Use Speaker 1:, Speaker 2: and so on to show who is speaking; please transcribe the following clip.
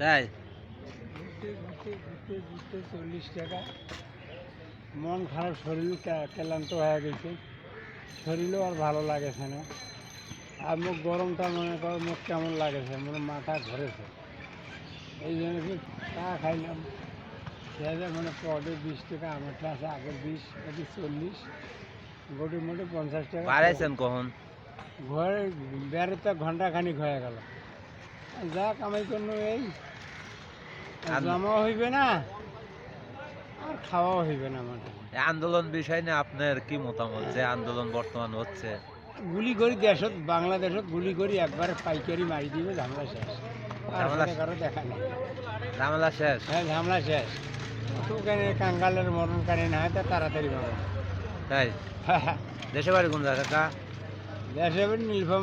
Speaker 1: তাই
Speaker 2: ঘুরতে ঘুরতে ঘুরতে ঘুরতে 40 টাকা, মন খারাপ, শরীর ক্লান্ত হয়ে গেছে, শরীরও আর ভালো লাগেছে না। আর মুখ গরমটা মনে করো মুখ কেমন লাগেছে, মনে মাথা ঘুরেছে। এই জন্য কি চা খাইলাম, খেয়ে মানে পদে 20 টাকা, আমার ক্লাসে আগের 20, এটি 40, গোটি মোটে 50 টাকা।
Speaker 1: বাড়াইছেন কখন?
Speaker 2: ঘরে বেড়াতে ঘন্টা খানিক হয়ে গেল। যা কামাই করল এই জমাও হইবে না আর খাওয়াও হইবে না। আমার
Speaker 1: এই আন্দোলন বিষয় নিয়ে আপনার কি মতামত, যে আন্দোলন বর্তমান হচ্ছে?
Speaker 2: গুলি করি দেশত, বাংলাদেশত গুলি করি একবারে পাইকারি মারি দিবে, ঝামেলা শেষ। আর
Speaker 1: ঝামেলা
Speaker 2: সাথে কারো দেখা নেই।
Speaker 1: ঝামেলা শেষ।
Speaker 2: হ্যাঁ, ঝামেলা শেষ। তো কেন কাঙ্গালের মরণ কানে না হয় তা তাড়াতাড়ি মরণ।
Speaker 1: তাই দেশে বাড়ি কোন জায়গা?
Speaker 2: দেশে নীলফামারী।